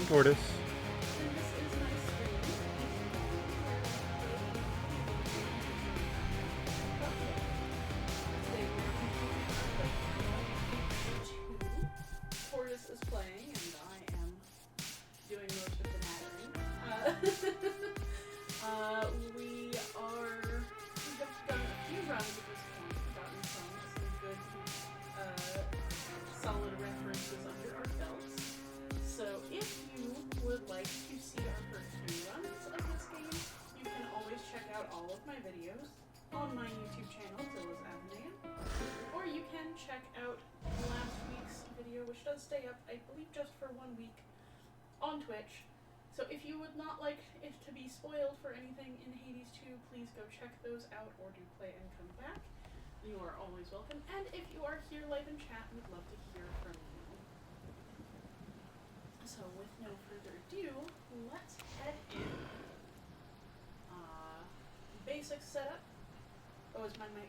I'm Tortoise. And this is my stream. Today we're Tortoise is playing, and I am doing most of the mattering. We have done a few runs at this point, gotten some good, solid references under our belts. So if you would like to see our first few runs of this game, you can always check out all of my videos on my YouTube channel, Zilla's Avenue, or you can check out last week's video, which does stay up, I believe, just for 1 week on Twitch. So if you would not like it to be spoiled for anything in Hades 2, please go check those out or do play and come back. You are always welcome. And if you are here live in chat, we'd love to hear from you. So with no further ado, let's head in. Basic setup. Oh, is my mic?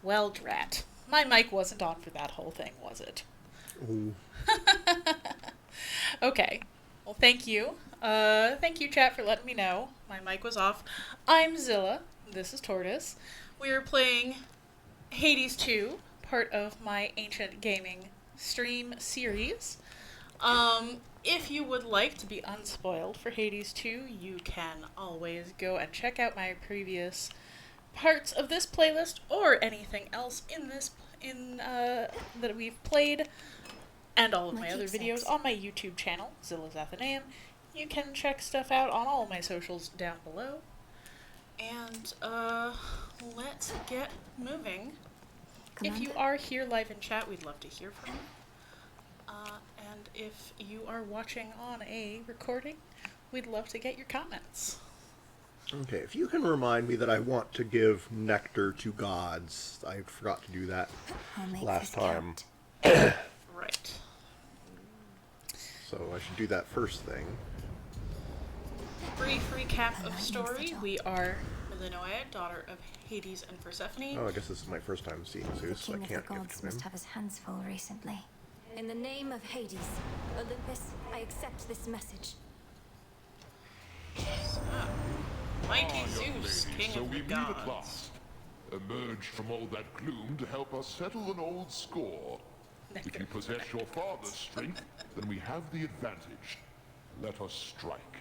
Well, drat. My mic wasn't on for that whole thing, was it? Ooh. Okay. Well, thank you. Thank you, chat, for letting me know. My mic was off. I'm Zilla. This is Tortoise. We are playing Hades 2, part of my Ancient Gaming stream series. If you would like to be unspoiled for Hades 2, you can always go and check out my previous parts of this playlist or anything else that we've played, and all of my other videos on my YouTube channel, Zilla's Athenaeum. You can check stuff out on all of my socials down below. And let's get moving. If you are here live in chat, we'd love to hear from you. And if you are watching on a recording, we'd love to get your comments. Okay, if you can remind me that I want to give nectar to gods. I forgot to do that last time. Right. So I should do that first thing. Brief recap of story. We are Melinoia, daughter of Hades and Persephone. Oh, I guess this is my first time seeing Zeus, so I can't give it to must him. have his hands full recently. In the name of Hades, Olympus, I accept this message. Mighty Zeus, king so of we the meet at gods. last. Emerged from all that gloom to help us settle an old score. If you possess your father's strength, then we have the advantage. Let us strike.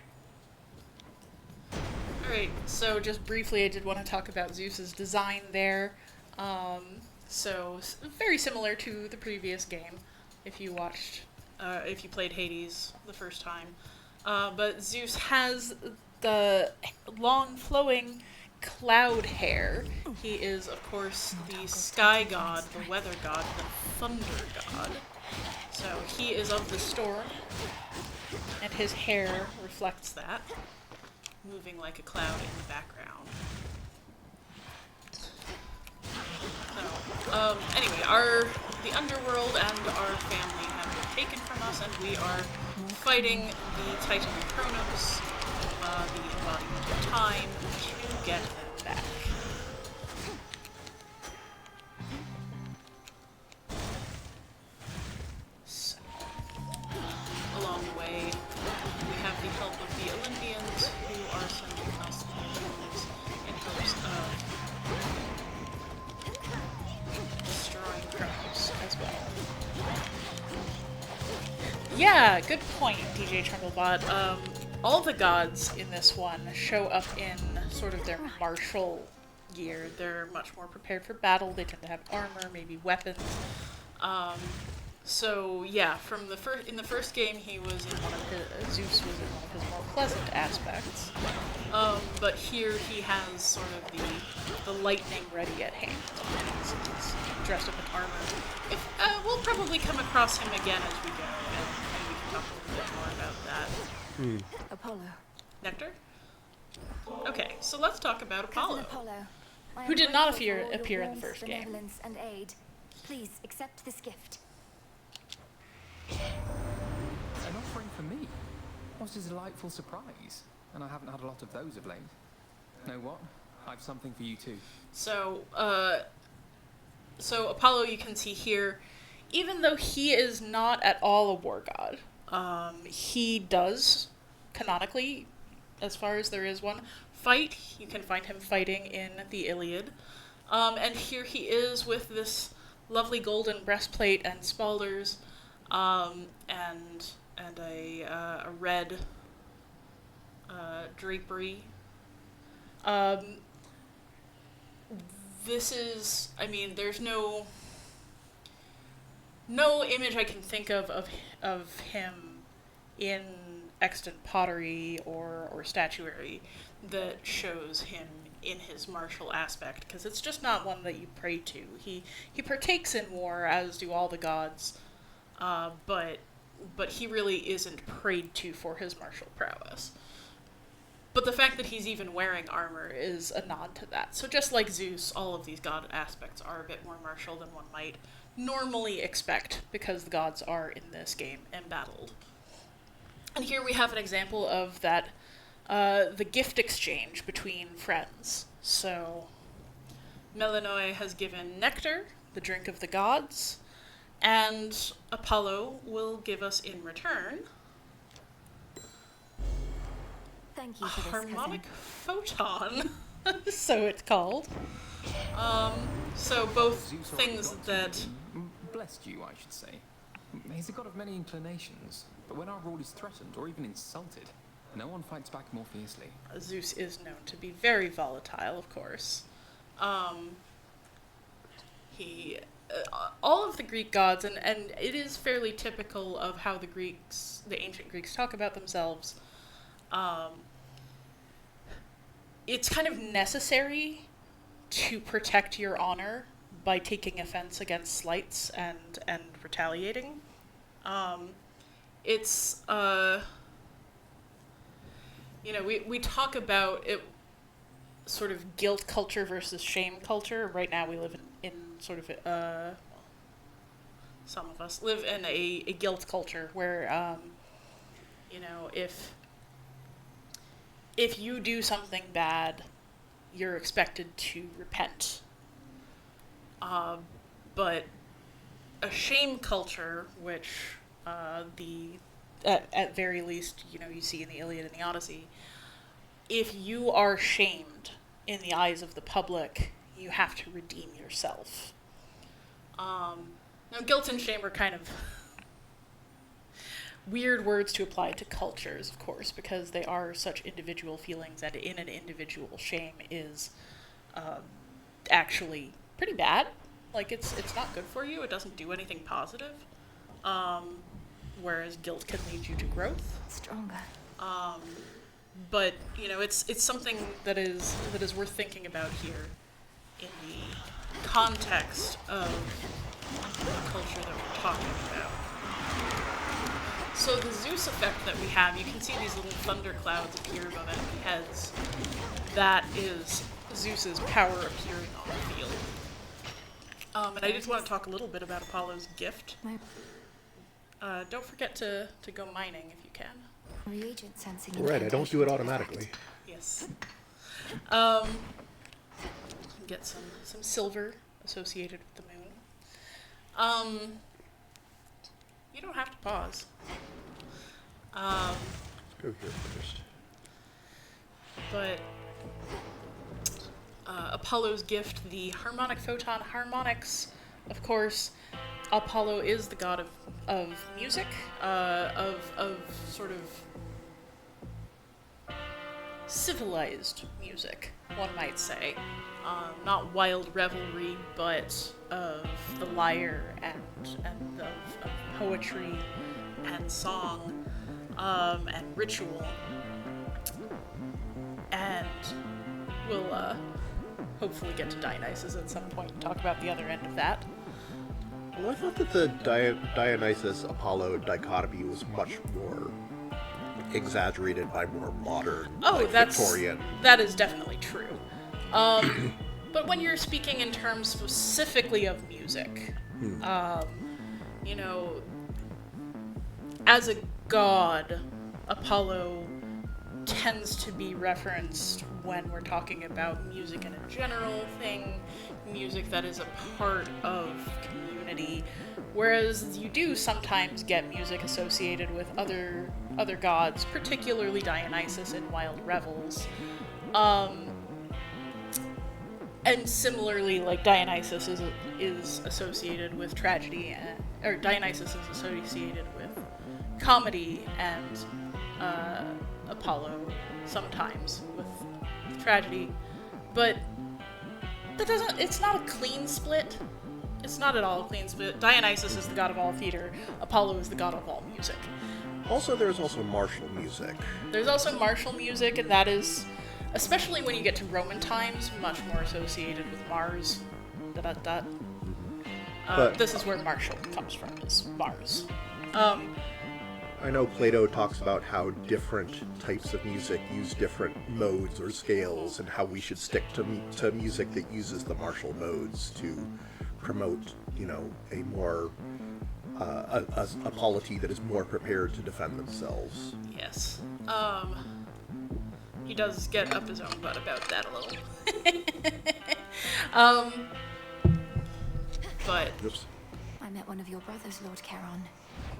Alright, so just briefly, I did want to talk about Zeus's design there. Very similar to the previous game, if you played Hades the first time. But Zeus has the long flowing cloud hair. He is, of course, the sky god, the weather god, the thunder god. So he is of the storm, and his hair reflects that, moving like a cloud in the background. So, anyway, the underworld and our family have been taken from us, and we are fighting the Titan of Kronos, the embodiment of time, to get them back. So, along the way, we have the help of the Olympians, who are sending us the in hopes of destroying Kronos as well. Yeah, good point, DJ Trundlebot. All the gods in this one show up in sort of their martial gear. They're much more prepared for battle. They tend to have armor, maybe weapons. So yeah, in the first game, Zeus was in one of his more pleasant aspects. But here he has sort of the lightning ready at hand. He's dressed up in armor. We'll probably come across him again as we go, and we can talk a little bit more about that. Apollo. Nectar? Okay, so let's talk about Apollo. Apollo, I who am did not grateful for all appear your in the warmth, first game. benevolence, and aid. Please accept this gift. An offering for me? What a delightful surprise. And I haven't had a lot of those of late. Know what? I've something for you too. So Apollo, you can see here, even though he is not at all a war god, He does, canonically, as far as there is one, fight. You can find him fighting in the Iliad. And here he is with this lovely golden breastplate and spalders, and a red drapery. This is, I mean, there's no image I can think of him in extant pottery or statuary that shows him in his martial aspect, because it's just not one that you pray to. He partakes in war, as do all the gods, but he really isn't prayed to for his martial prowess. But the fact that he's even wearing armor is a nod to that. So just like Zeus, all of these god aspects are a bit more martial than one might normally expect, because the gods are, in this game, embattled. And here we have an example of that, the gift exchange between friends. So Melanoi has given nectar, the drink of the gods, and Apollo will give us in return Thank you a for this, harmonic cousin. photon, so it's called. So both Zeus already things got that... to you. Blessed you, I should say. He's a god of many inclinations, but when our rule is threatened or even insulted, no one fights back more fiercely. Zeus is known to be very volatile, of course. All of the Greek gods, and it is fairly typical of how the ancient Greeks talk about themselves, it's kind of necessary to protect your honor by taking offense against slights and retaliating. It's, we talk about it, sort of guilt culture versus shame culture. Right now we live in sort of, some of us live in a guilt culture where, if you do something bad, you're expected to repent. But a shame culture, which at very least, you see in the Iliad and the Odyssey, if you are shamed in the eyes of the public, you have to redeem yourself. Now, guilt and shame are kind of weird words to apply to cultures, of course, because they are such individual feelings, and in an individual, shame is actually pretty bad. Like, it's not good for you. It doesn't do anything positive. Whereas guilt can lead you to growth. Stronger. But it's something that is worth thinking about here in the context of the culture that we're talking about. So the Zeus effect that we have, you can see these little thunder clouds appear above enemy heads. That is Zeus's power appearing on the field. And I did want to talk a little bit about Apollo's gift. Don't forget to go mining if you can. Reagent sensing. Right, I don't do it automatically. Yes. Get some silver associated with the moon. You don't have to pause. Go here first. But Apollo's gift, the harmonic photon harmonics, of course. Apollo is the god of music, of sort of civilized music, one might say. Not wild revelry, but of the lyre and of poetry and song and ritual. And we'll hopefully get to Dionysus at some point and talk about the other end of that. Well, I thought that the Dionysus-Apollo dichotomy was much more exaggerated by more modern, Victorian. That is definitely true. But when you're speaking in terms specifically of music, as a god, Apollo tends to be referenced when we're talking about music in a general thing, music that is a part of community, whereas you do sometimes get music associated with other gods, particularly Dionysus in Wild Revels. And similarly, like Dionysus is associated with tragedy, or Dionysus is associated with comedy, and Apollo sometimes with tragedy, but it's not a clean split. It's not at all a clean split. Dionysus is the god of all theater. Apollo is the god of all music. Also, there's also martial music. There's also martial music, and that is, especially when you get to Roman times, much more associated with Mars. This is where martial comes from, is Mars. I know Plato talks about how different types of music use different modes or scales, and how we should stick to music that uses the martial modes to promote, a more a polity that is more prepared to defend themselves. Yes. He does get up his own butt about that a little. But Oops. I met one of your brothers, Lord Charon.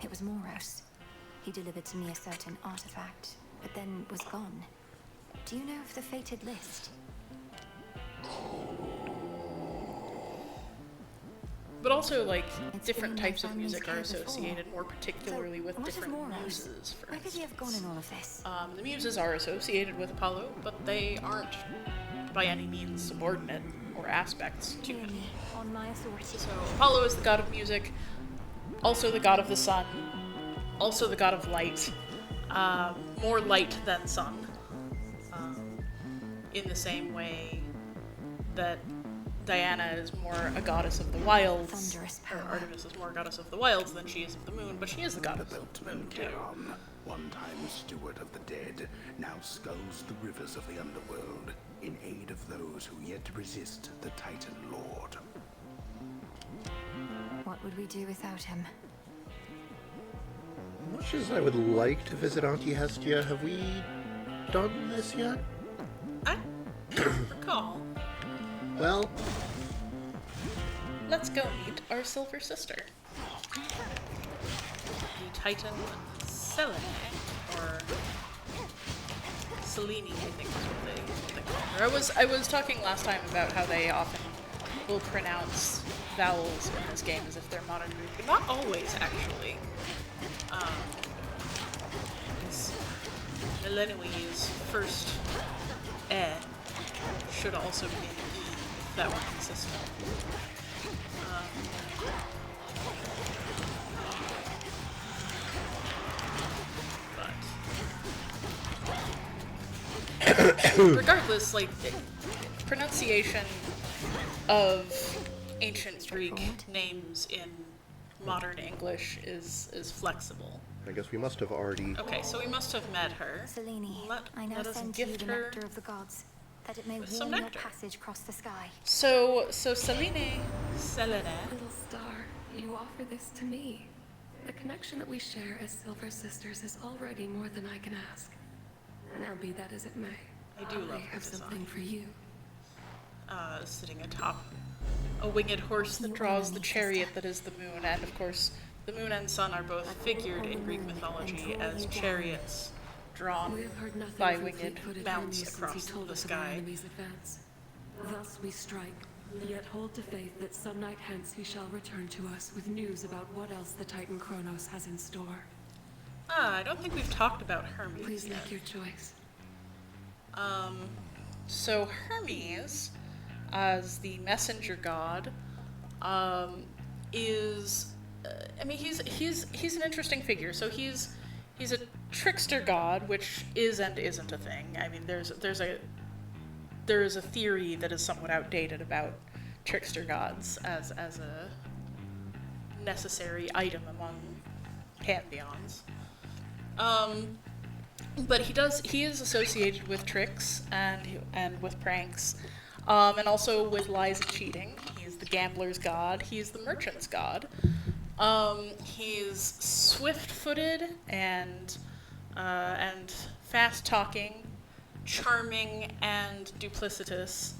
It was Moros. He delivered to me a certain artifact, but then was gone. Do you know of the fated list? But also, like, It's different been in types my of music are family's care associated before. more particularly with what of different Moros? muses, for Where could he have gone instance. in all of this? The muses are associated with Apollo, but they aren't by any means subordinate or aspects to him. On my authority. So Apollo is the god of music, also the god of the sun, also the god of light, more light than sun, in the same way that Diana is more a goddess of the wilds, Thunderous or power. Artemis is more a goddess of the wilds than she is of the moon, but she is the goddess The of the boatman moon too. Charon, one time steward of the dead, now sculls the rivers of the underworld in aid of those who yet resist the Titan Lord. What would we do without him? Much as I would like to visit Auntie Hestia, have we done this yet? I don't recall. Well, Let's go meet our silver sister. The Titan Selene, or Selene, I think is what they call her. I was talking last time about how they often will pronounce vowels in this game as if they're modern Greek, but not always, actually. Elenui's first should also be an E, if that were consistent. Regardless, like, pronunciation of ancient Greek names in modern English is flexible. I guess we must have already... Okay, so we must have met her. Selene, I now let us send to you gift the her nectar of the gods, that it may with some warm your nectar. passage across the sky. So Selene, Little star, you offer this to me. The connection that we share as Silver Sisters is already more than I can ask. Now be that as it may, I do love I her have design. something for you. Sitting atop a winged horse that draws the chariot that is the moon, and of course, the moon and sun are both figured in Greek mythology as chariots drawn We have heard nothing by from winged fleet-footed mounts Hermes since across he told the us of our sky. enemy's advance. Thus we strike, yet hold to faith that some night hence he shall return to us with news about what else the Titan Kronos has in store. I don't think we've talked about Hermes Please yet. make your choice. So Hermes, as the messenger god, is, I mean, he's an interesting figure. So he's a trickster god, which is and isn't a thing. I mean, there is a theory that is somewhat outdated about trickster gods as a necessary item among pantheons. But he is associated with tricks and with pranks, and also with lies and cheating. He's the gambler's god. He's the merchant's god. He's swift-footed and fast-talking, charming, and duplicitous.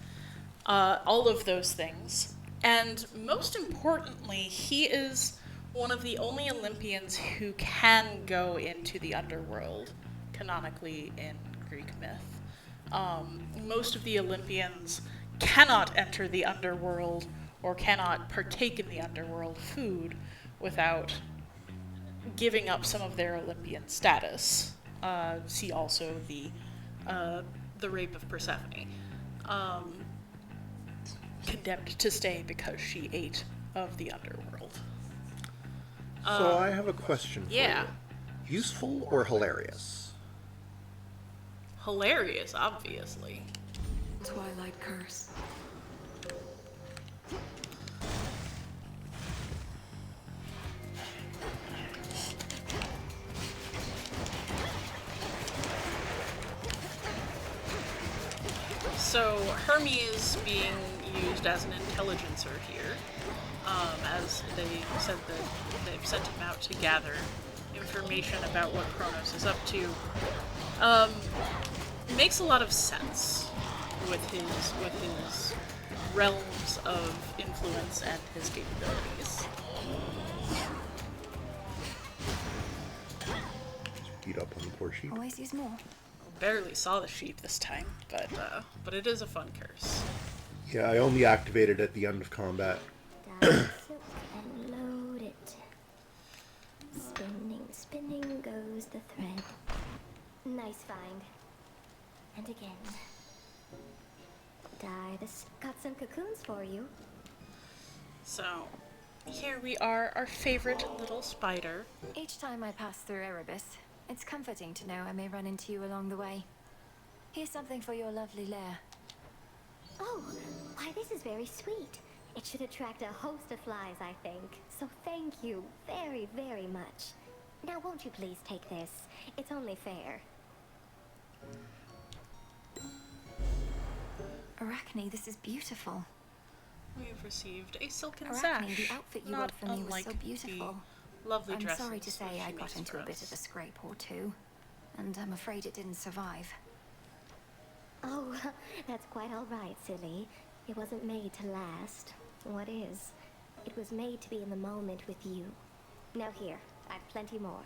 All of those things. And most importantly, he is one of the only Olympians who can go into the underworld, canonically in Greek myth. Most of the Olympians cannot enter the underworld or cannot partake in the underworld food without giving up some of their Olympian status. See also the rape of Persephone. Condemned to stay because she ate of the underworld. So I have a question for Yeah. you. Useful or hilarious? Hilarious, obviously. Twilight curse. So Hermes being used as an intelligencer here, as they said that they've sent him out to gather information about what Kronos is up to, makes a lot of sense with his realms of influence and his capabilities. Beat up on the poor sheep. Always use more. Barely saw the sheep this time, but it is a fun curse. Yeah, I only activated at the end of combat. Dye silk and load it. Spinning, spinning goes the thread. Nice find. And again. Got some cocoons for you. So, here we are, our favorite little spider. Each time I pass through Erebus, it's comforting to know I may run into you along the way. Here's something for your lovely lair. Oh, why this is very sweet. It should attract a host of flies, I think. So thank you very, very much. Now won't you please take this? It's only fair. Arachne, this is beautiful. We've received a silken Arachne, sash. the outfit you not bought for me was unlike so beautiful. the lovely I'm dresses sorry to say which I she got makes into for a bit of us. a scrape or two, and I'm afraid it didn't survive. Oh, that's quite all right, silly. It wasn't made to last. What is? It was made to be in the moment with you. Now here, I've plenty more.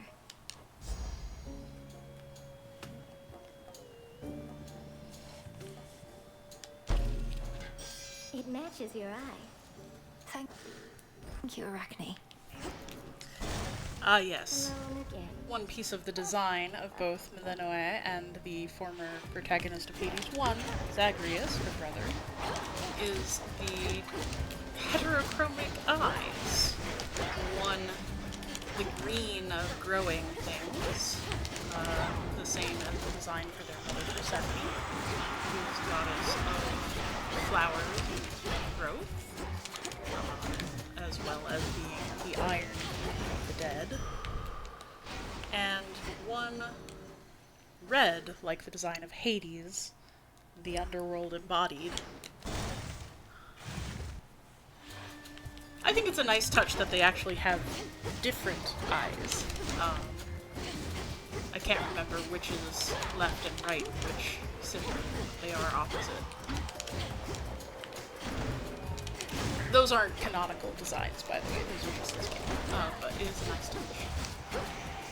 It matches your eye. Thank you, Arachne. Ah, yes. Alone again. One piece of the design of both Melinoe and the former protagonist of Hades 1, Zagreus, her brother, is the heterochromic eyes. One, the green of growing things, the same as the design for their mother Persephone, who is goddess of flowers and growth, as well as being the iron of the dead. And one red, like the design of Hades, the underworld embodied. I think it's a nice touch that they actually have different eyes. I can't remember which is left and right, which symbol they are opposite. Those aren't canonical designs, by the way. Those are just this game. But it is a nice touch.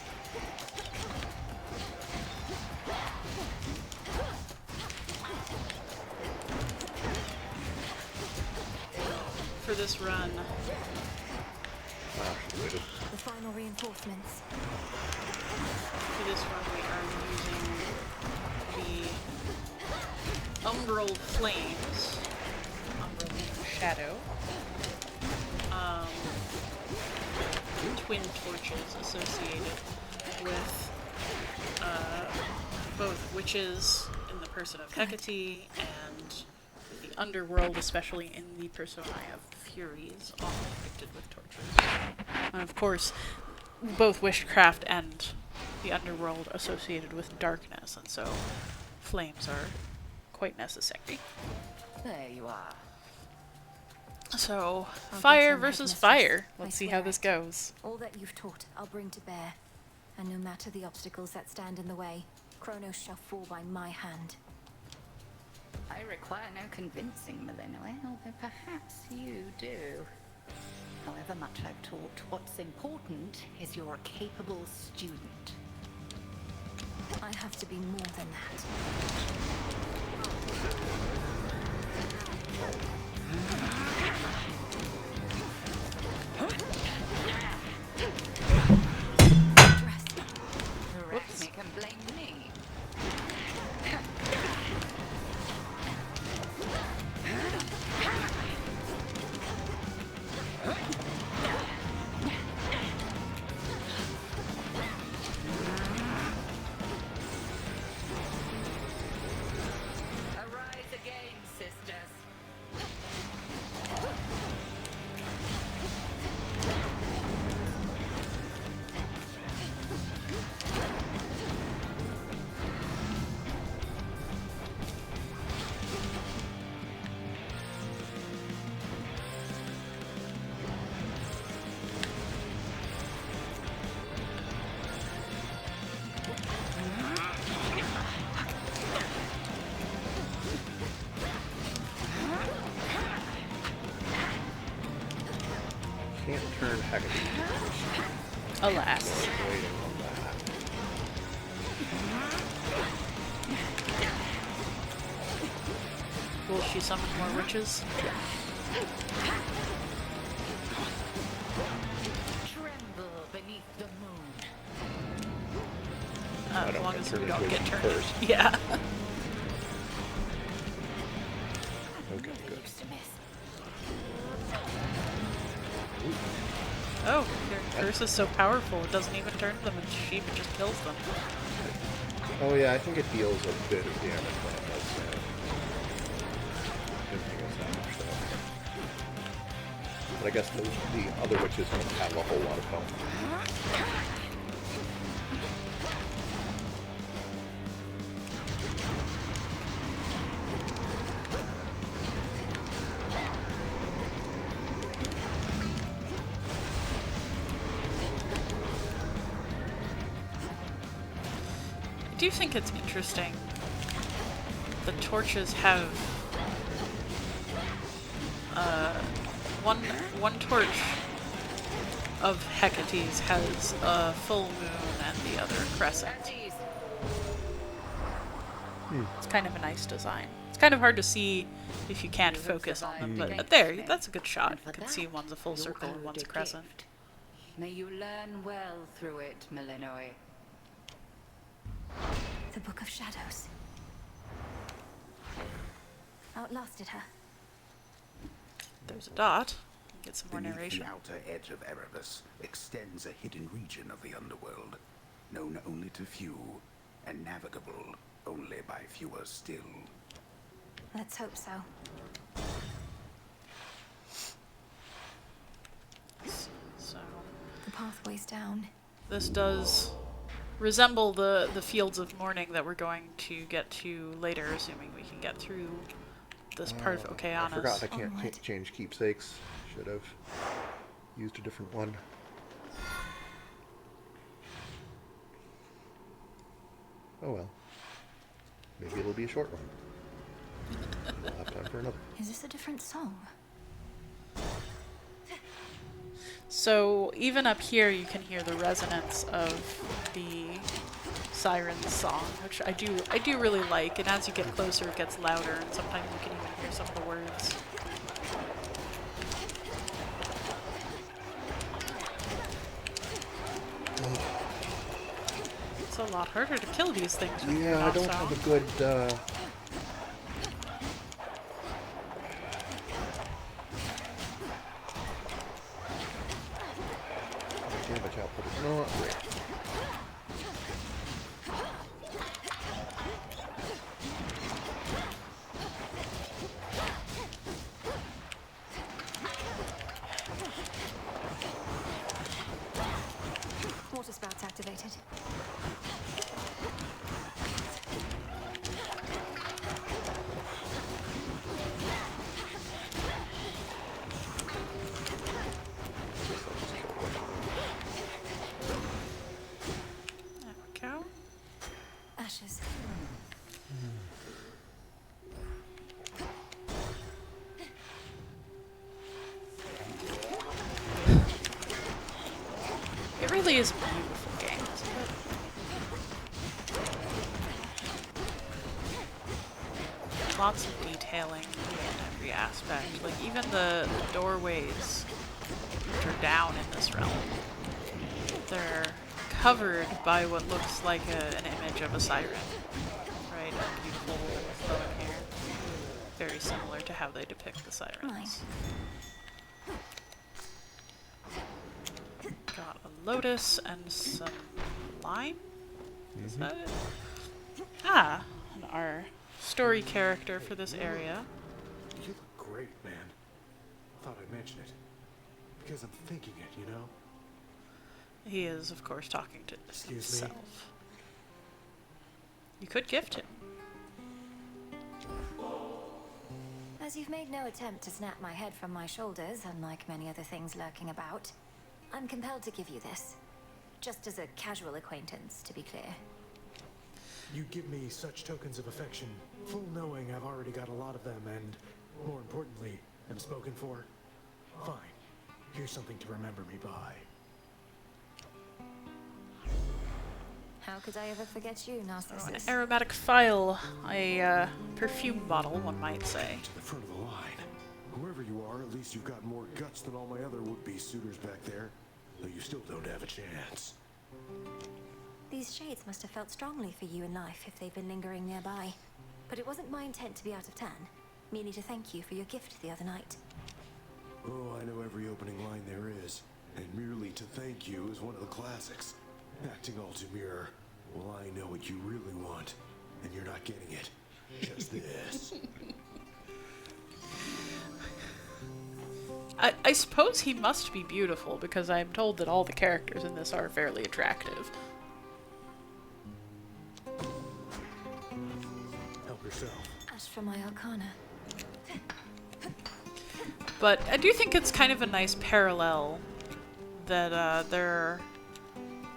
For this run, The final reinforcements. for this run we are using the Umbral Flames, Umbral meaning shadow, twin torches associated with both witches in the person of Hecate and the underworld, especially in the personae of the Furies, often depicted with torches. And of course, both witchcraft and the underworld associated with darkness, and so flames are quite necessary. There you are. So, I'll fire get some versus headmistress. fire. I Let's see swear how this it. goes. All that you've taught, I'll bring to bear. And no matter the obstacles that stand in the way, Kronos shall fall by my hand. I require no convincing, Malinois, although perhaps you do. However much I've taught, what's important is you're a capable student. I have to be more than that. The rest can blame me. Arise again, sisters. Can't turn Hecate. Alas. Waiting on that. Will she summon more witches? Tremble beneath the moon. As don't long get as we turned don't into get it turned. first. Yeah. Okay, good. Oh, their curse is so powerful it doesn't even turn them into sheep, it just kills them. Oh yeah, I think it deals a bit of damage when it does that. Didn't think it was that much though. But I guess the other witches don't have a whole lot of health. I do think it's interesting. The torches have one torch of Hecate's has a full moon and the other crescent. It's kind of a nice design. It's kind of hard to see if you can't focus on them, but there, that's a good shot. You can see one's a full circle and one's a crescent. May you learn well through it, Malinois. The Book of Shadows. Outlasted her. There's a dot. Get some more Beneath narration. the outer edge of Erebus extends a hidden region of the underworld, known only to few, and navigable only by fewer still. Let's hope so. So The pathway's down. this does resemble the fields of mourning that we're going to get to later, assuming we can get through this part of I Okeanos. forgot I can't Onward. change keepsakes. Should have used a different one. Oh well. Maybe it'll be a short one. We'll have time for another. Is this a different song? So even up here, you can hear the resonance of the siren's song, which I do really like. And as you get closer, it gets louder, and sometimes you can even hear some of the words. It's a lot harder to kill these things. When you're Yeah, I not don't so. have a good damage output is not great. Water spouts activated. really is a beautiful game, isn't it? Lots of detailing in every aspect. Like, even the doorways, which are down in this realm, they're covered by what looks like an image of a siren. Right? A beautiful flowing hair. Very similar to how they depict the sirens. Got a lotus and some lime? Is that it? Ah, and our story character for this area. You look great, man. Thought I'd mention it. Because I'm thinking it, you know? He is, of course, talking to Excuse me? himself. You could gift him. As you've made no attempt to snap my head from my shoulders, unlike many other things lurking about, I'm compelled to give you this. Just as a casual acquaintance, to be clear. You give me such tokens of affection, full knowing I've already got a lot of them, and, more importantly, am spoken for. Fine. Here's something to remember me by. How could I ever forget you, Narcissus? An aromatic phial, a perfume bottle, one might say. To the front of the line. Whoever you are, at least you've got more guts than all my other would-be suitors back there. Though you still don't have a chance. These shades must have felt strongly for you in life if they've been lingering nearby. But it wasn't my intent to be out of turn, merely to thank you for your gift the other night. Oh, I know every opening line there is. And merely to thank you is one of the classics. Acting all demure. Well, I know what you really want, and you're not getting it. Just this. I suppose he must be beautiful, because I'm told that all the characters in this are fairly attractive. Help yourself. As for my arcana. But I do think it's kind of a nice parallel that there are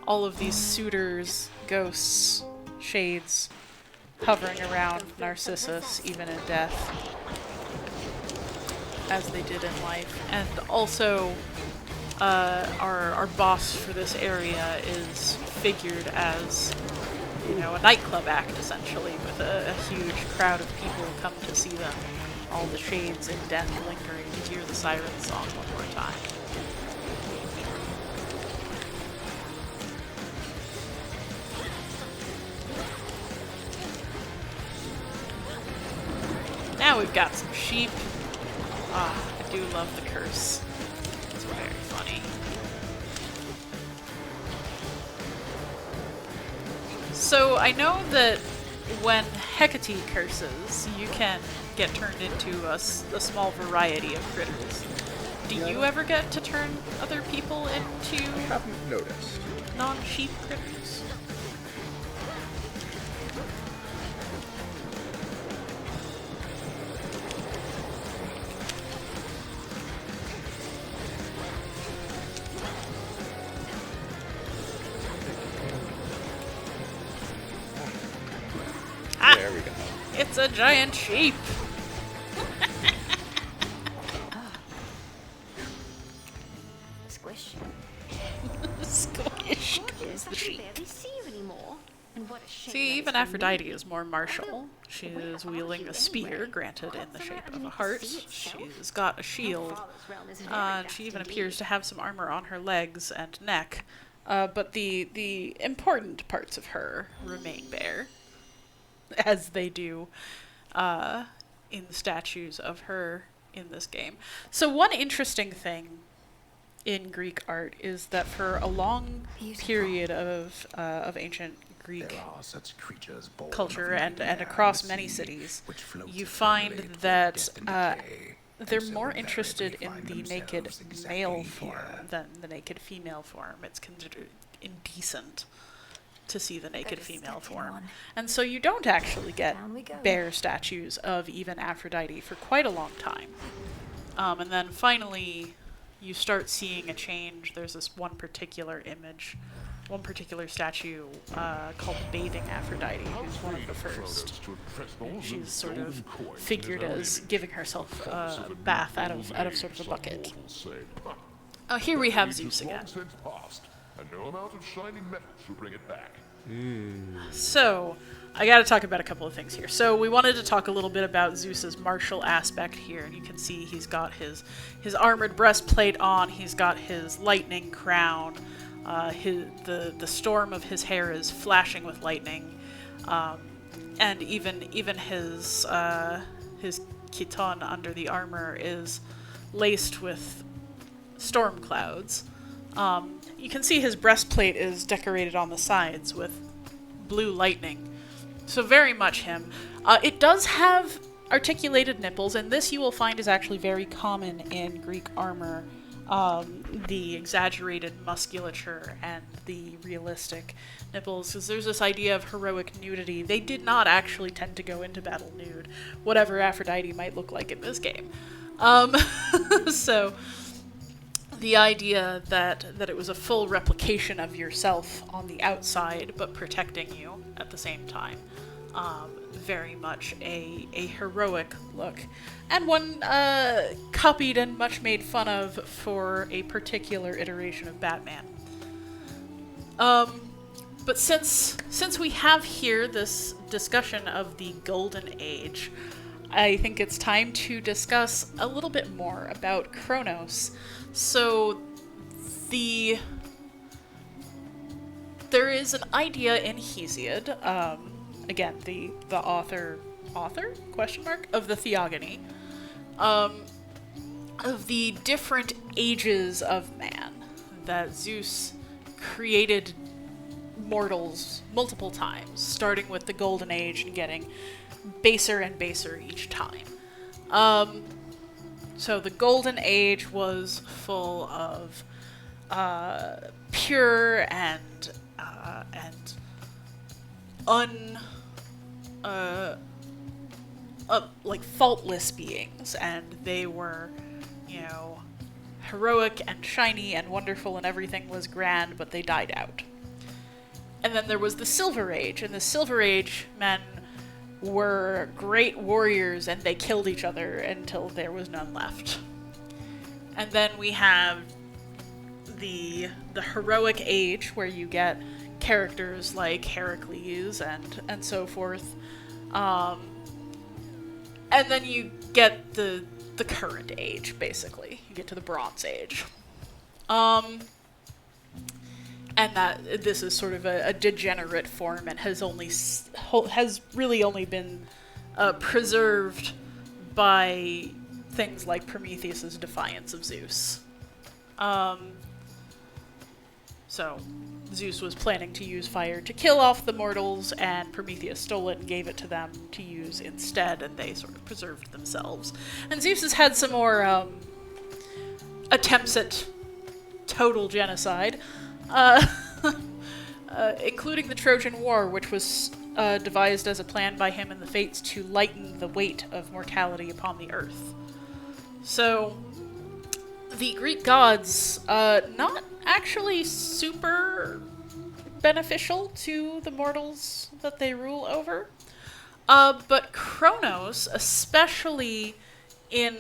all of these suitors, ghosts, shades hovering around Narcissus, even in death, as they did in life. And also, our boss for this area is figured as, you know, a nightclub act, essentially, with a huge crowd of people who come to see them. All the shades in death lingering to hear the siren song one more time. Now we've got some sheep. Ah, I do love the curse. It's very funny. So I know that when Hecate curses, you can get turned into a small variety of critters. Do you ever get to turn other people into I haven't noticed. non-sheep critters? There we go. It's a giant sheep! Squish. Squish goes I the can sheep. barely see you anymore. And what a shame See, that even it's Aphrodite removed. is more martial. She is wielding a spear, granted in the shape of a heart. She's got a shield. She even appears to have some armor on her legs and neck. But the important parts of her remain bare, as they do in the statues of her in this game. So one interesting thing in Greek art is that for a long period of ancient Greek There are such creatures born culture of and nightmare across the many sea, cities, which float you eternally find toward that destined decay, and they're so more invariably interested in find the naked themselves exactly male form here. than the naked female form. It's considered indecent to see the naked Better female step form. on. And so you don't actually get Down we go. bare statues of even Aphrodite for quite a long time. And then finally, you start seeing a change. There's this one particular image, one particular statue called Bathing Aphrodite, who's one of the first. She's sort of figured as giving herself a bath out of sort of a bucket. Here we have Zeus again. and no amount of shining metals will bring it back. So, I gotta talk about a couple of things here. So, we wanted to talk a little bit about Zeus's martial aspect here. And you can see he's got his armored breastplate on, he's got his lightning crown, the storm of his hair is flashing with lightning, and even his chiton under the armor is laced with storm clouds. You can see his breastplate is decorated on the sides with blue lightning. So very much him. It does have articulated nipples, and this you will find is actually very common in Greek armor. The exaggerated musculature and the realistic nipples, because there's this idea of heroic nudity. They did not actually tend to go into battle nude, whatever Aphrodite might look like in this game. So the idea that it was a full replication of yourself on the outside, but protecting you at the same time. Very much a heroic look, and one copied and much made fun of for a particular iteration of Batman. But since we have here this discussion of the Golden Age, I think it's time to discuss a little bit more about Kronos. So there is an idea in Hesiod, again, the author question mark of the Theogony, of the different ages of man, that Zeus created mortals multiple times, starting with the Golden Age and getting baser and baser each time. So the Golden Age was full of pure and like faultless beings, and they were, heroic and shiny and wonderful, and everything was grand, but they died out. And then there was the Silver Age, and the Silver Age men were great warriors, and they killed each other until there was none left. And then we have the Heroic Age, where you get characters like Heracles and so forth. And then you get the current age, basically. You get to the Bronze Age. And that this is sort of a degenerate form and has really only been preserved by things like Prometheus's defiance of Zeus. So Zeus was planning to use fire to kill off the mortals, and Prometheus stole it and gave it to them to use instead, and they sort of preserved themselves. And Zeus has had some more attempts at total genocide. Including the Trojan War, which was devised as a plan by him and the Fates to lighten the weight of mortality upon the earth. So, the Greek gods, not actually super beneficial to the mortals that they rule over, but Kronos, especially in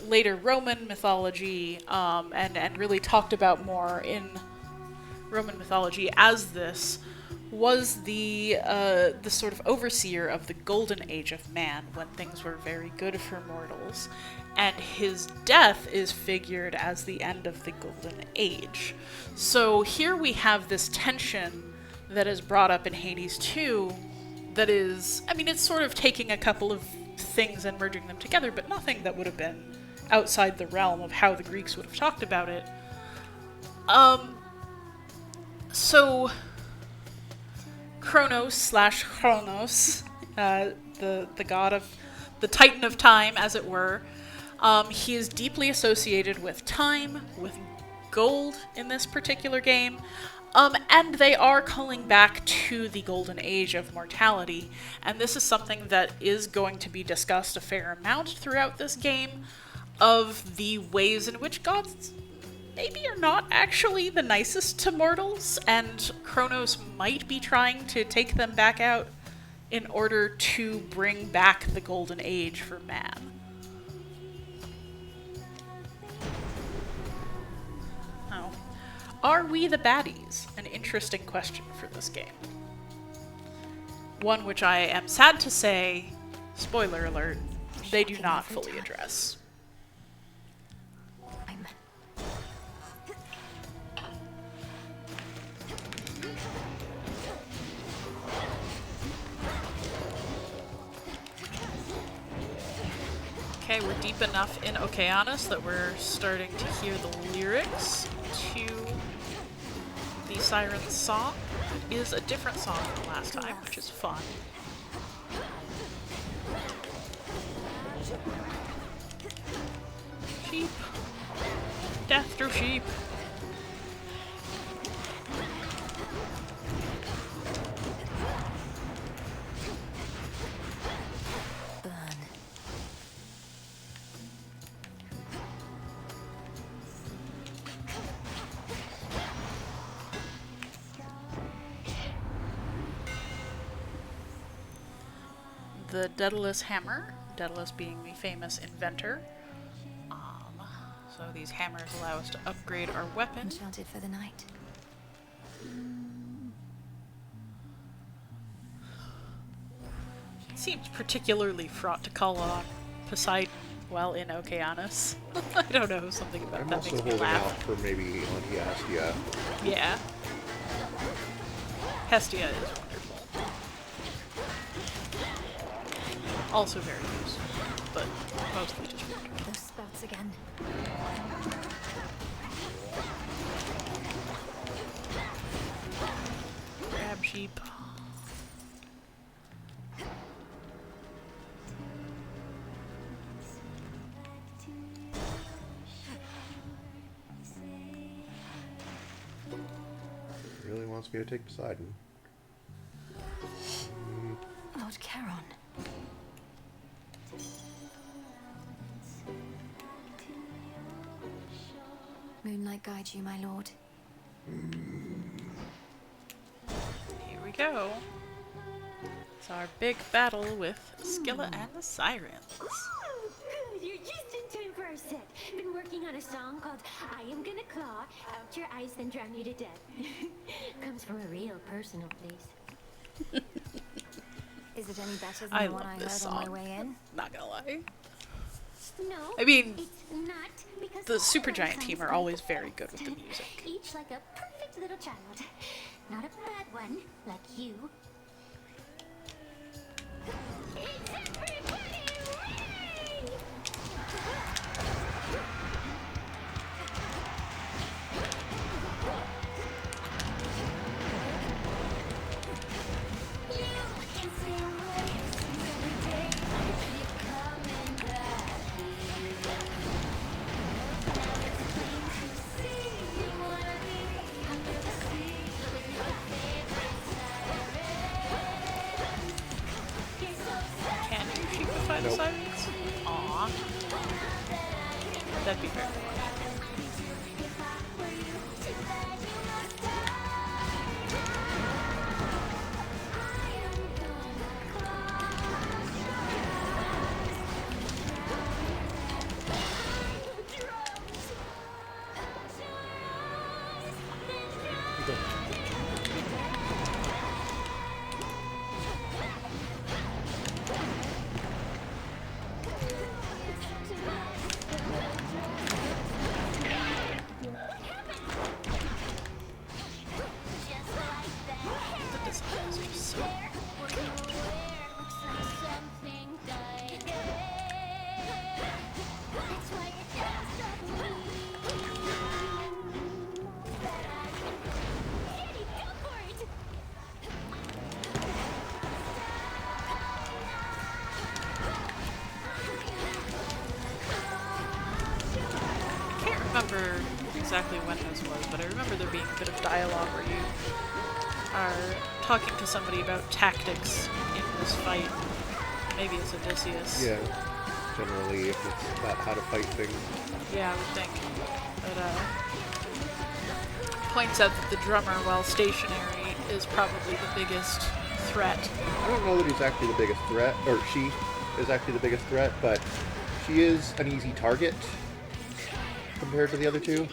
later Roman mythology, and really talked about more in Roman mythology as this, was the sort of overseer of the Golden Age of man, when things were very good for mortals, and his death is figured as the end of the Golden Age. So here we have this tension that is brought up in Hades 2 that is, it's sort of taking a couple of things and merging them together, but nothing that would have been outside the realm of how the Greeks would have talked about it. So, Kronos, the god of the Titan of time, as it were, he is deeply associated with time, with gold in this particular game, and they are calling back to the Golden Age of mortality, and this is something that is going to be discussed a fair amount throughout this game, of the ways in which gods maybe are not actually the nicest to mortals, and Kronos might be trying to take them back out in order to bring back the Golden Age for man. Are we the baddies? An interesting question for this game. One which I am sad to say, spoiler alert, they do not fully address. Okay, we're deep enough in Okeanos that we're starting to hear the lyrics to the Siren's song. It is a different song from last time, which is fun. Sheep. Death through sheep. The Daedalus hammer, Daedalus being the famous inventor. So these hammers allow us to upgrade our weapon. Enchanted for the night. It seems particularly fraught to call on Poseidon while in Okeanos. I don't know, something about that makes me holding laugh. out for maybe on Hestia. Yeah. Hestia is wonderful. Also very useful, but mostly just wonderful. Those spouts again. Grab sheep. Really wants me to take Poseidon. Lord Charon. Moonlight guide you, my lord. Here we go. It's our big battle with Scylla and the Sirens. You're just in time for our set. Been working on a song called I Am Gonna Claw Out Your Eyes Then Drown You to Death. Comes from a real personal place. Is it any better than I the one love I this heard on my song. way in? Not gonna lie. No, I mean, it's not, because the all Super our Giant songs team are are always very good with the music. Each like a perfect little child. Not a bad one, like you. It's everybody ready! Can you sheepify the Nope. Sirens? Aww. That'd be very fun. The design is just so I can't remember exactly when this was, but I remember there being a bit of dialogue where you are talking to somebody about tactics in this fight. Maybe it's Odysseus. Yeah. Generally, if it's about how to fight things. Yeah, I would think. But points out that the drummer, while stationary, is probably the biggest threat. I don't know that he's actually the biggest threat, or she is actually the biggest threat, but she is an easy target compared to the other two.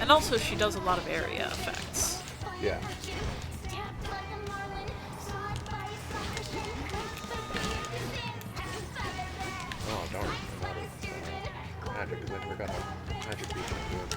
And also she does a lot of area effects. Yeah. Oh darn! I'm out of magic because I forgot how magic beacon is doing.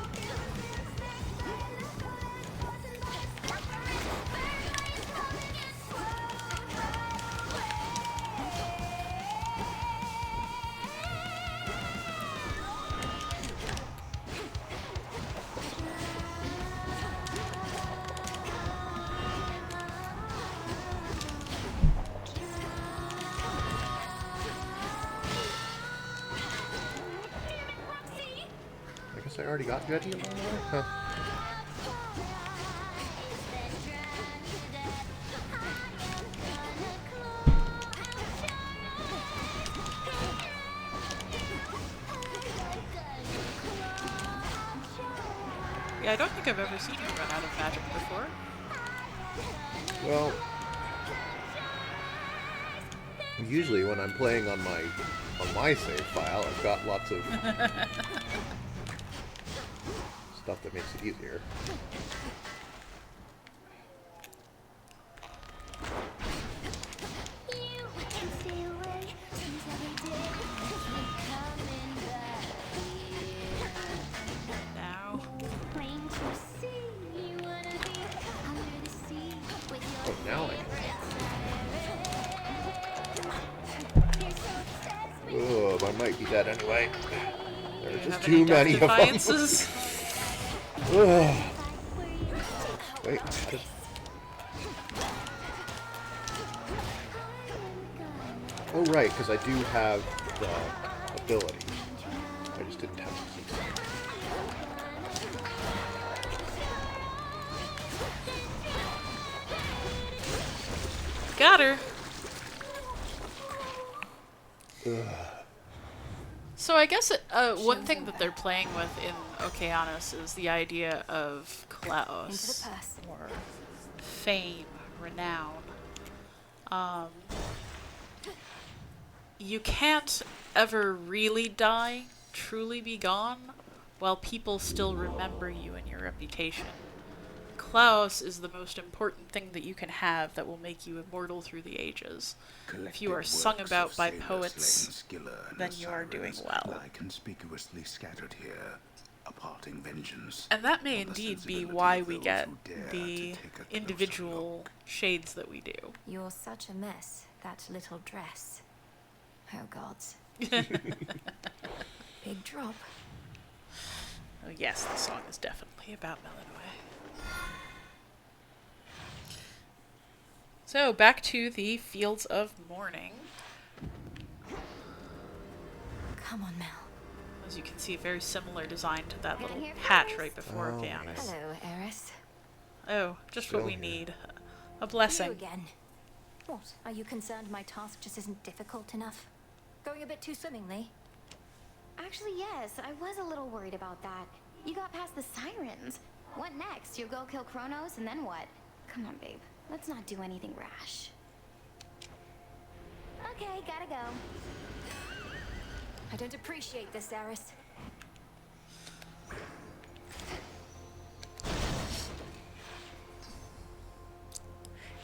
I guess I already got Jetty along the way? Huh. Yeah, I don't think I've ever seen you run out of magic before. Well, usually when I'm playing on my save file, I've got lots of stuff that makes it easier. Now. Oh, now I can. Oh, I might be dead anyway. There's just Have any too many of them. defiances? Ugh. Wait, oh right, because I do have the ability. I just didn't have the key. Got her. So I guess one thing that they're playing with in Okeanos is the idea of Klaus, or fame, renown. You can't ever really die, truly be gone, while people still remember you and your reputation. Klaus is the most important thing that you can have that will make you immortal through the ages. If you are sung about by poets, then you are doing well. Lie conspicuously scattered here, a parting vengeance. And that may indeed be why we get the individual shades that we do. You're such a mess, that little dress. Oh gods. Big drop. Oh yes, the song is definitely about Melanoe. So, back to the Fields of Mourning. Come on, Mel. As you can see, very similar design to that little hatch right before Okeanos. Hello, Eris. Oh, just Still what we here. need. A You blessing. again. What? Are you concerned my task just isn't difficult enough? Going a bit too swimmingly? Actually, yes, I was a little worried about that. You got past the sirens. What next? You go kill Kronos, and then what? Come on, babe. Let's not do anything rash. Okay, gotta go. I don't appreciate this, Eris.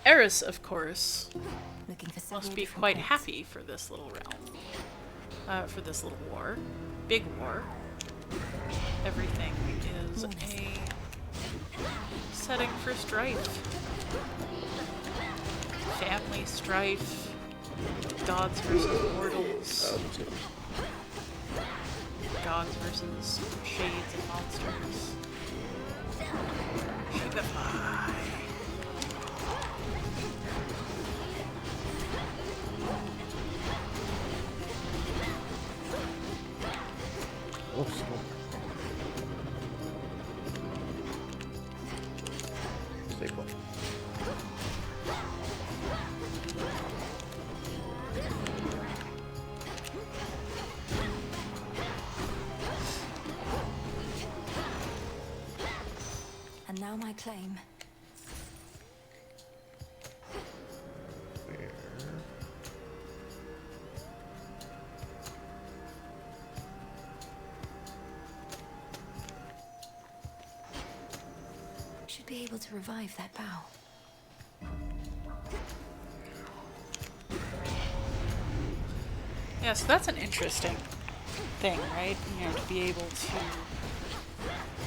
Eris, of course, Looking for must several be different quite points. happy for this little realm. For this little war. Big war. Everything is a setting for strife. Family strife. Gods versus mortals. Gods versus shades and monsters. Shapify. Oh, smoke. Stay put. And now my claim. There. be able to revive that bow. Yeah, so that's an interesting thing, right? You know, to be able to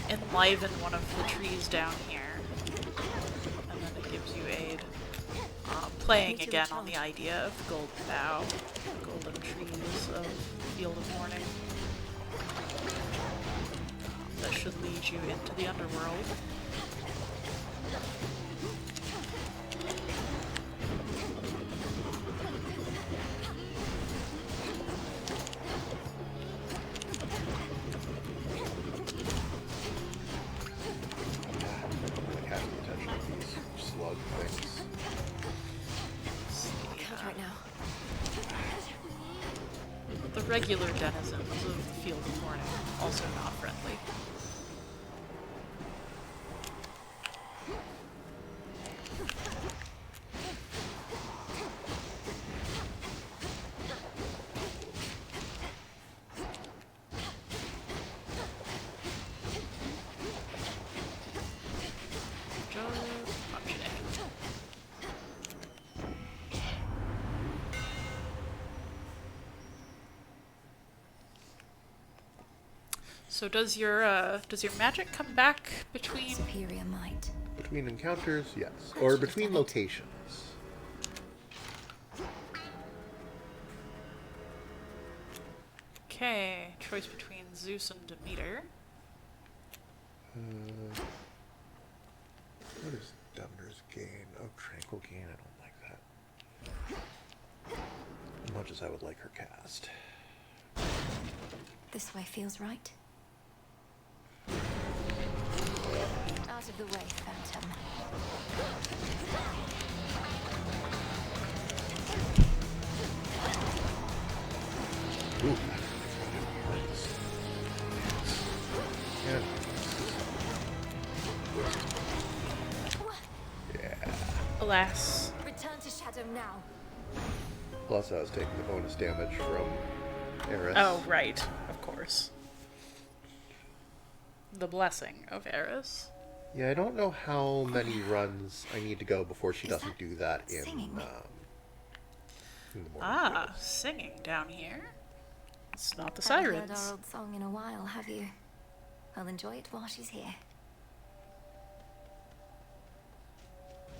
enliven one of the trees down here. And then it gives you aid. Playing again on the idea of the golden bough, golden trees of Field of Morning. That should lead you into the underworld. Like having the attention of these slug things. Can't right now. The regular denizens of the Field of Morning, also not friendly. Just punch it in. So does your magic come back between? Superior might. Between encounters, yes. Or between locations. Okay, choice between Zeus and Demeter. What is Demeter's gain? Oh, tranquil gain. I don't like that. As much as I would like her cast. This way feels right. Out of the way, Phantom. Ooh. Yeah. Alas. Return to Shadow now. Plus, I was taking the bonus damage from Eris. Oh, right. Of course. The blessing of Eris. Yeah, I don't know how many runs I need to go before she doesn't do that in the morning. Ah, singing down here. It's not the Haven't sirens. heard our old song in a while, have you? I'll enjoy it while she's here.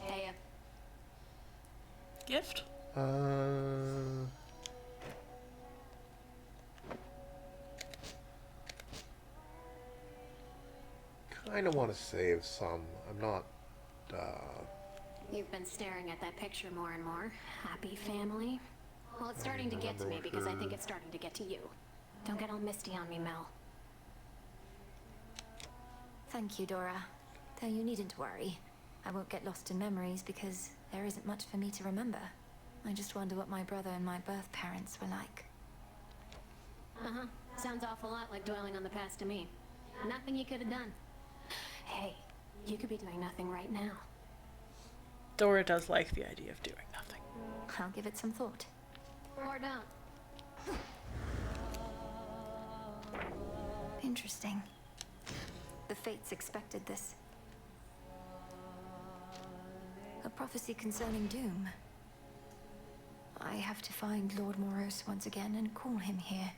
Hey, Gift? Kind of want to save some. I'm not, You've been staring at that picture more and more. Happy family? Well, it's starting to get to me because I think it's starting to get to you. Don't get all misty on me, Mel. Thank you, Dora. Though you needn't worry. I won't get lost in memories because there isn't much for me to remember. I just wonder what my brother and my birth parents were like. Uh-huh. Sounds awful lot like dwelling on the past to me. Nothing you could have done. Hey, you could be doing nothing right now. Dora does like the idea of doing nothing. I'll give it some thought. Or don't. Interesting. The fates expected this. A prophecy concerning doom. I have to find Lord Moros once again and call him here.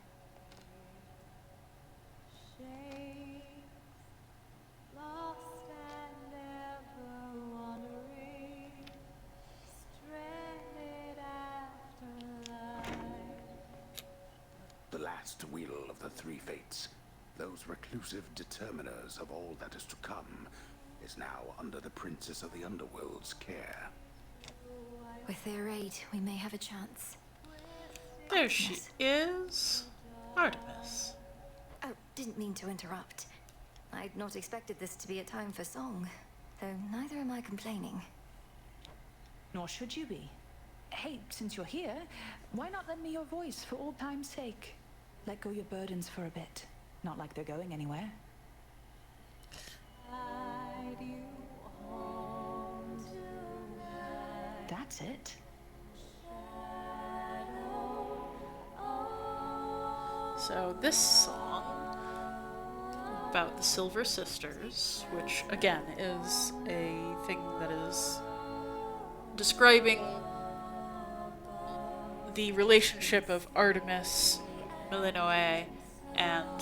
The last wheel of the three fates, those reclusive determiners of all that is to come, is now under the Princess of the Underworld's care. With their aid, we may have a chance. There she is. Artemis. Oh, didn't mean to interrupt. I'd not expected this to be a time for song, though neither am I complaining. Nor should you be. Hey, since you're here, why not lend me your voice for old time's sake? Let go your burdens for a bit. Not like they're going anywhere. That's it. So this song about the Silver Sisters, which again is a thing that is describing the relationship of Artemis, Melinoe, and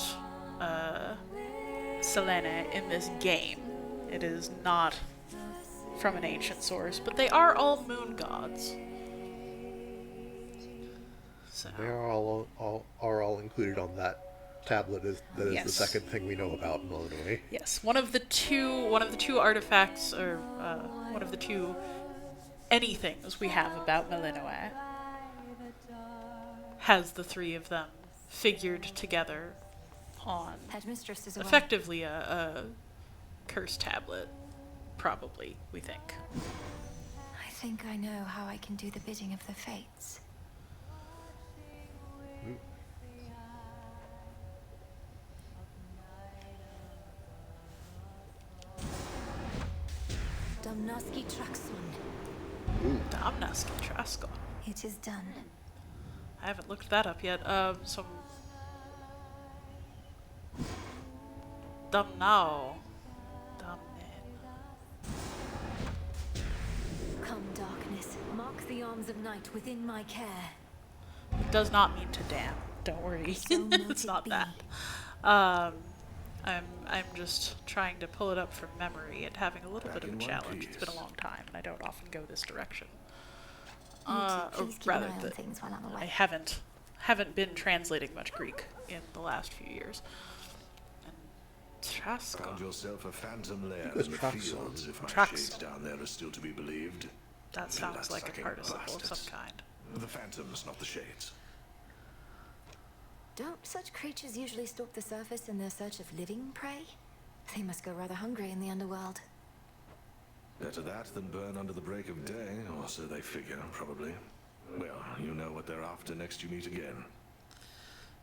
Selene in this game. It is not from an ancient source, but they are all moon gods. So. They are all included on that tablet. That is Yes. the second thing we know about in Illinois. Yes, one of the two artifacts, or one of the two anythings we have about Melinoe has the three of them figured together on Headmistress is away. effectively a curse tablet, probably, we think. I think I know how I can do the bidding of the fates. Domnoski Traxon. Domnoski Traskon. It is done. I haven't looked that up yet. Some Domnao. Come, darkness, mark the arms of night within my care. It does not mean to damn. Don't worry. So It's not that. I'm just trying to pull it up from memory and having a little bit of a challenge. It's been a long time, and I don't often go this direction. Or rather, I haven't been translating much Greek in the last few years. And Traskon. Found yourself a phantom lair was in the Traxon. fields, if my Traxon. shades down there are still to be believed. That sounds like a Blood-sucking participle of bastards. some kind. The phantoms, not the shades. Don't such creatures usually stalk the surface in their search of living prey? They must go rather hungry in the underworld. Better that than burn under the break of day, or so they figure, probably. Well, you know what they're after next you meet again.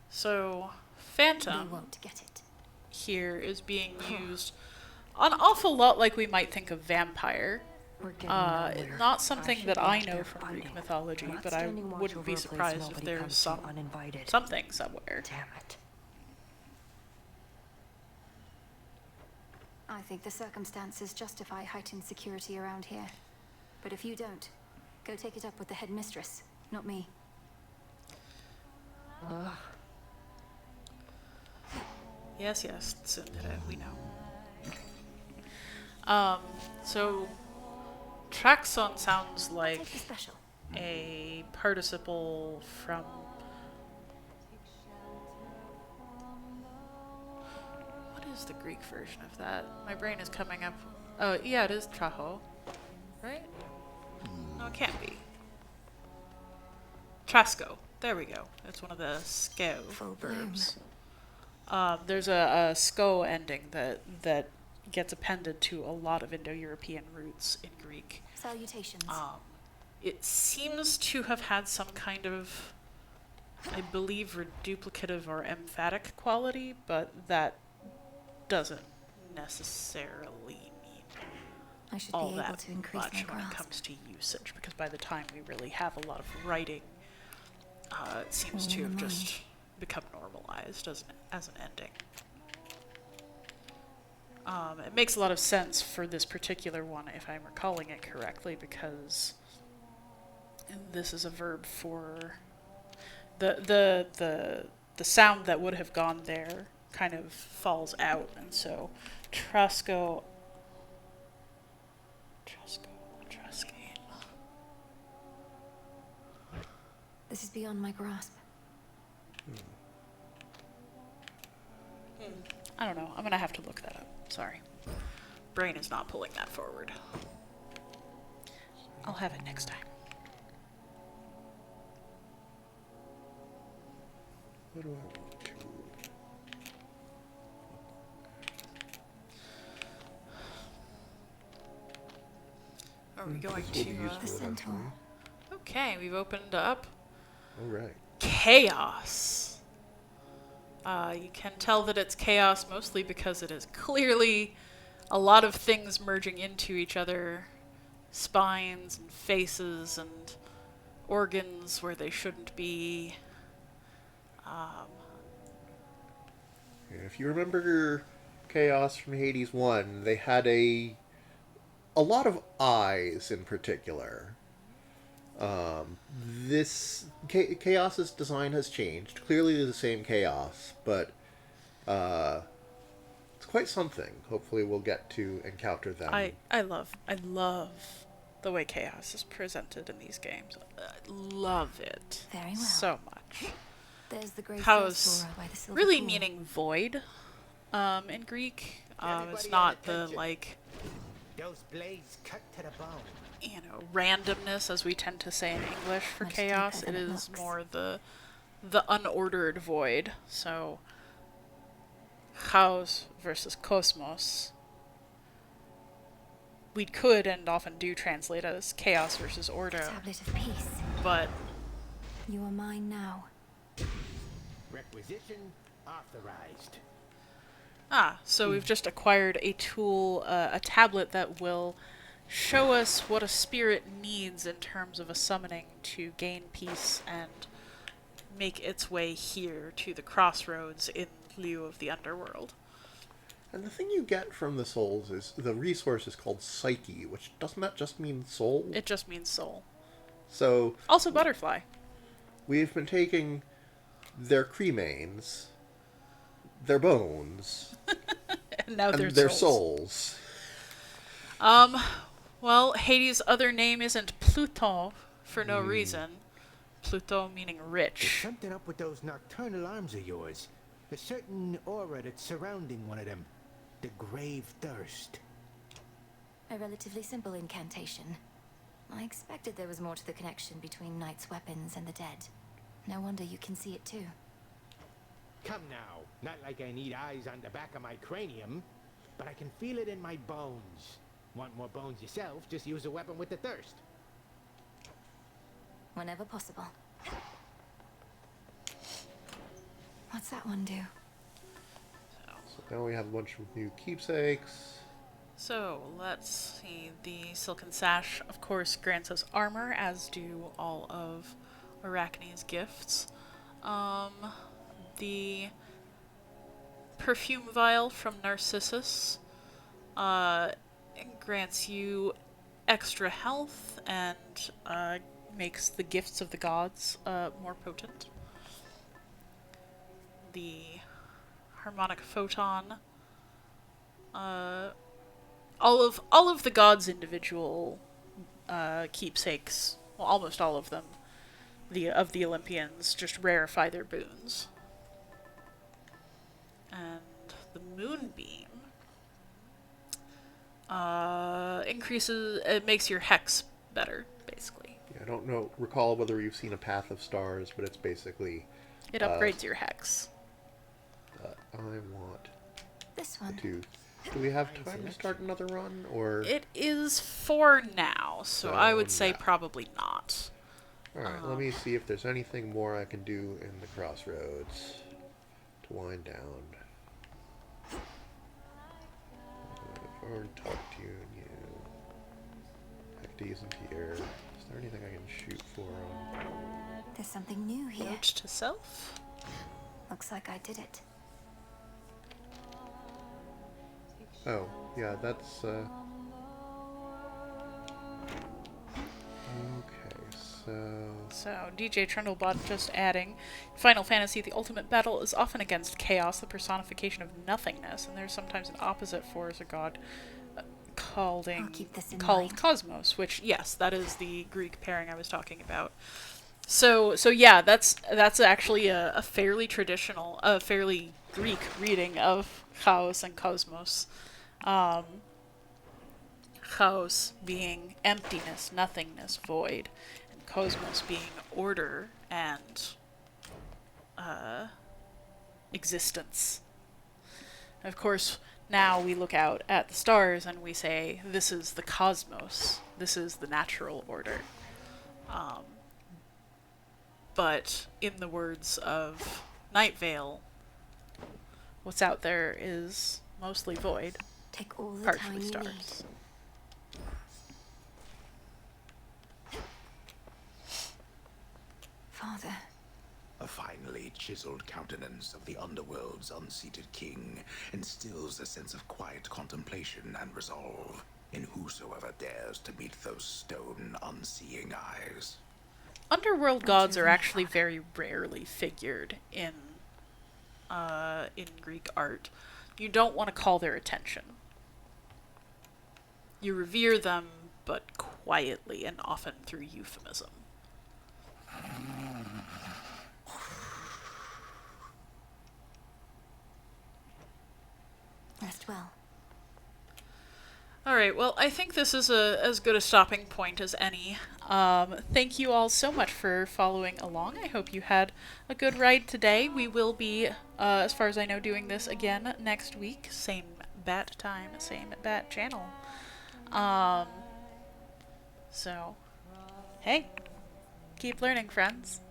So, They Phantom won't get it. here is being used an awful lot like we might think of vampire. We're getting nowhere. Not something should that be I out know there from fighting. Greek mythology, Not but I standing watch wouldn't over be a place surprised if nobody there's comes to uninvited. something somewhere. Damn it. I think the circumstances justify heightened security around here. But if you don't, go take it up with the headmistress, not me. Ugh. Yes, Tsundere, we know. So Traxon sounds like Take the special. a participle from what is the Greek version of that? My brain is coming up. Oh, yeah, it is Traho, right? No, it can't be. Trasco. There we go. It's one of the SCO Full bloom. verbs. There's a SCO ending that gets appended to a lot of Indo-European roots in Greek. Salutations. It seems to have had some kind of, I believe, reduplicative or emphatic quality, but that doesn't necessarily mean I should all be able that to increase much my when it grasp. comes to usage, because by the time we really have a lot of writing, it seems to have just become normalized as an ending. It makes a lot of sense for this particular one, if I'm recalling it correctly, because this is a verb for the sound that would have gone there kind of falls out, and so Trascane. This is beyond my grasp. I don't know. I'm gonna have to look that up. Sorry. Brain is not pulling that forward. I'll have it next time. What do I want to? Are we going This will be to... useful The centaur. eventually. Okay, we've opened up All right. chaos. You can tell that it's chaos mostly because it is clearly a lot of things merging into each other. Spines and faces and organs where they shouldn't be. And if you remember Chaos from Hades 1, they had a lot of eyes in particular. This Chaos's design has changed. Clearly the same Chaos, but it's quite something. Hopefully we'll get to encounter them. I love the way Chaos is presented in these games. I love it. Very well. So much. There's the great Chaos, by the silver really pool. meaning void, in Greek. It's not the, like, those blades cut to the bone. You know, randomness as we tend to say in English for Much chaos. deeper It than it is looks. more the unordered void. So chaos versus cosmos. We could and often do translate as chaos versus order. Tablet of peace. But You are mine now. Requisition authorized. so we've just acquired a tool, a tablet that will show us what a spirit needs in terms of a summoning to gain peace and make its way here to the crossroads in lieu of the underworld. And the thing you get from the souls is the resource is called psyche, which doesn't that just mean soul? It just means soul. So Also butterfly. we've been taking their cremains, their bones, And now and they're their souls. souls. Well, Hades' other name isn't Pluto for no reason. Pluto meaning There's rich. something up with those nocturnal arms of yours. A certain aura that's surrounding one of them. The grave thirst. A relatively simple incantation. I expected there was more to the connection between Knight's weapons and the dead. No wonder you can see it too. Come now, not like I need eyes on the back of my cranium, but I can feel it in my bones. Want more bones yourself, just use a weapon with the thirst. Whenever possible. What's that one do? So now we have a bunch of new keepsakes. So, let's see. The Silken Sash, of course, grants us armor, as do all of Arachne's gifts. The Perfume Vial from Narcissus grants you extra health and makes the gifts of the gods more potent. The Harmonic Photon, all of the gods' individual keepsakes, well, almost all of them, of the Olympians, just rarefy their boons. And the Moonbeam it makes your hex better, basically. Yeah, I don't recall whether you've seen a Path of Stars, but it's basically It upgrades your hex. I want This one. to. Do we have time to start another run, or? It is for now, so I would say now. probably not. Alright, let me see if there's anything more I can do in the crossroads to wind down. Or talk to you and you. Hecate isn't here. Is there anything I can shoot for on? There's something new here. Note to self. Looks like I did it. Oh, yeah, that's, Okay, So, DJ Trundlebot just adding, Final Fantasy, the ultimate battle is often against chaos, the personification of nothingness, and there's sometimes an opposite force or god called mind. Cosmos, which, yes, that is the Greek pairing I was talking about. So yeah, that's actually a fairly traditional, a fairly Greek reading of Chaos and Cosmos. Chaos being emptiness, nothingness, void, and Cosmos being order and existence. And of course, now we look out at the stars and we say, this is the cosmos, this is the natural order. But in the words of Night Vale, what's out there is mostly void, Take all the partially time you stars. Father, A finely chiseled countenance of the underworld's unseated king instills a sense of quiet contemplation and resolve in whosoever dares to meet those stone, unseeing eyes. Underworld gods are actually very rarely figured in Greek art. You don't want to call their attention. You revere them, but quietly and often through euphemism. Rest well. Alright, well, I think this is as good a stopping point as any. Thank you all so much for following along. I hope you had a good ride today. We will be, as far as I know, doing this again next week. Same bat time, same bat channel. So, hey, keep learning, friends.